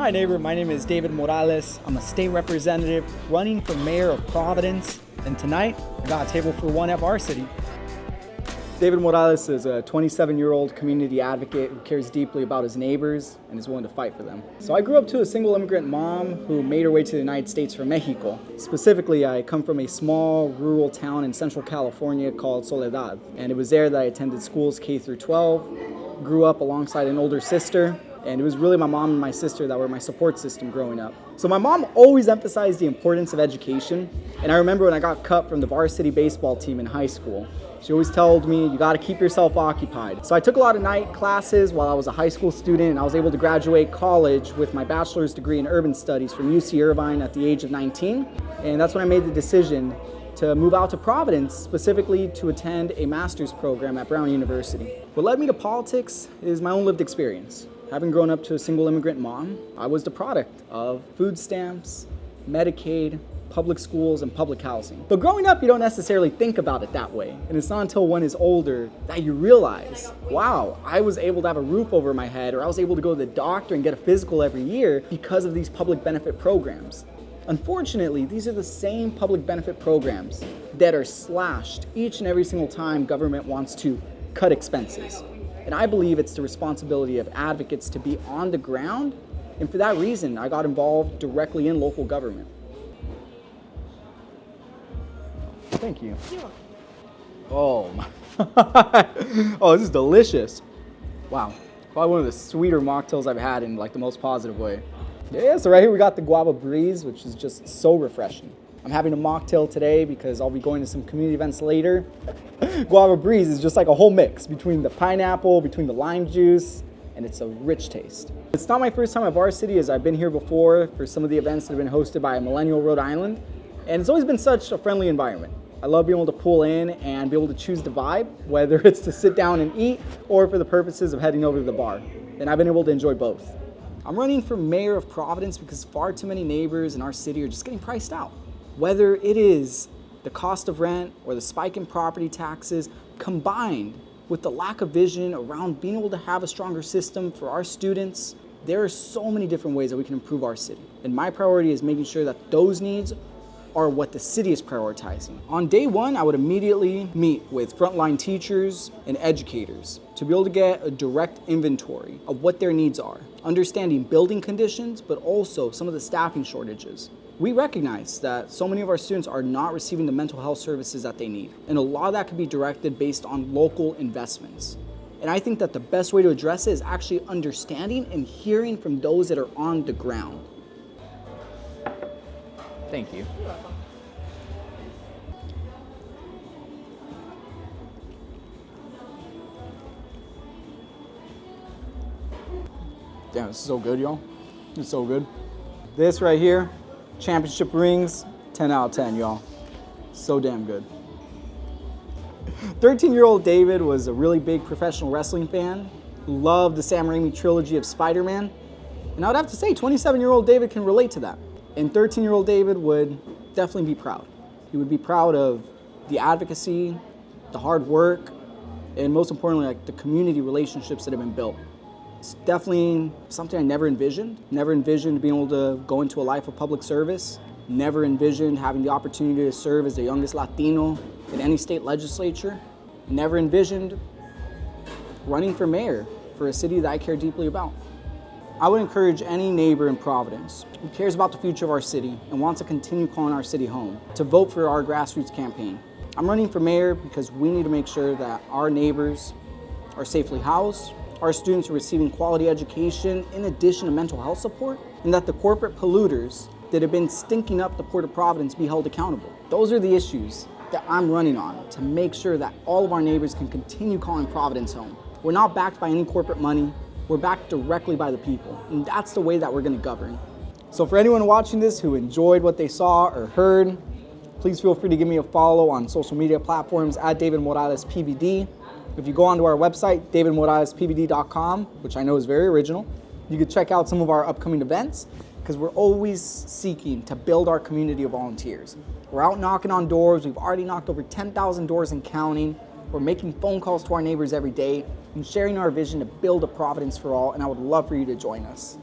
Hi neighbor, my name is David Morales. I'm a state representative running for mayor of Providence, and tonight I got a table for one at varsity. David Morales is a 27-year-old community advocate who cares deeply about his neighbors and is willing to fight for them. So I grew up to a single immigrant mom who made her way to the United States from Mexico. Specifically, I come from a small rural town in Central California called Soledad, and it was there that I attended schools K through 12, grew up alongside an older sister, and it was really my mom and my sister that were my support system growing up. So my mom always emphasized the importance of education, and I remember when I got cut from the varsity baseball team in high school, she always told me, you gotta keep yourself occupied. So I took a lot of night classes while I was a high school student, and I was able to graduate college with my bachelor's degree in urban studies from UC Irvine at the age of 19. And that's when I made the decision to move out to Providence, specifically to attend a master's program at Brown University. What led me to politics is my own lived experience. Having grown up to a single immigrant mom, I was the product of food stamps, Medicaid, public schools, and public housing. But growing up, you don't necessarily think about it that way. And it's not until one is older that you realize, wow, I was able to have a roof over my head, or I was able to go to the doctor and get a physical every year because of these public benefit programs. Unfortunately, these are the same public benefit programs that are slashed each and every single time government wants to cut expenses. And I believe it's the responsibility of advocates to be on the ground. And for that reason, I got involved directly in local government. Thank you. Oh, my. Oh, this is delicious. Wow. Probably one of the sweeter mocktails I've had in like the most positive way. Yeah, so right here we got the Guava Breeze, which is just so refreshing. I'm having a mocktail today because I'll be going to some community events later. Guava Breeze is just like a whole mix between the pineapple, between the lime juice, and it's a rich taste. It's not my first time at varsity, as I've been here before for some of the events that have been hosted by Millennial Rhode Island, and it's always been such a friendly environment. I love being able to pull in and be able to choose the vibe, whether it's to sit down and eat or for the purposes of heading over to the bar. And I've been able to enjoy both. I'm running for mayor of Providence because far too many neighbors in our city are just getting priced out. Whether it is the cost of rent or the spike in property taxes, combined with the lack of vision around being able to have a stronger system for our students, there are so many different ways that we can improve our city. And my priority is making sure that those needs are what the city is prioritizing. On day one, I would immediately meet with frontline teachers and educators to be able to get a direct inventory of what their needs are, understanding building conditions, but also some of the staffing shortages. We recognize that so many of our students are not receiving the mental health services that they need, and a lot of that can be directed based on local investments. And I think that the best way to address it is actually understanding and hearing from those that are on the ground. Thank you. Damn, this is so good, y'all. It's so good. This right here, championship rings, 10 out of 10, y'all. So damn good. 13-year-old David was a really big professional wrestling fan who loved the Sam Raimi trilogy of Spider-Man. And I would have to say, 27-year-old David can relate to that. And 13-year-old David would definitely be proud. He would be proud of the advocacy, the hard work, and most importantly, like the community relationships that have been built. It's definitely something I never envisioned. Never envisioned being able to go into a life of public service. Never envisioned having the opportunity to serve as the youngest Latino in any state legislature. Never envisioned running for mayor for a city that I care deeply about. I would encourage any neighbor in Providence who cares about the future of our city and wants to continue calling our city home to vote for our grassroots campaign. I'm running for mayor because we need to make sure that our neighbors are safely housed, our students are receiving quality education in addition to mental health support, and that the corporate polluters that have been stinking up the Port of Providence be held accountable. Those are the issues that I'm running on to make sure that all of our neighbors can continue calling Providence home. We're not backed by any corporate money. We're backed directly by the people, and that's the way that we're going to govern. So for anyone watching this who enjoyed what they saw or heard, please feel free to give me a follow on social media platforms at David Morales PVD. If you go onto our website, davidmoralespvd.com, which I know is very original, you can check out some of our upcoming events because we're always seeking to build our community of volunteers. We're out knocking on doors. We've already knocked over 10,000 doors and counting. We're making phone calls to our neighbors every day and sharing our vision to build a Providence for all, and I would love for you to join us.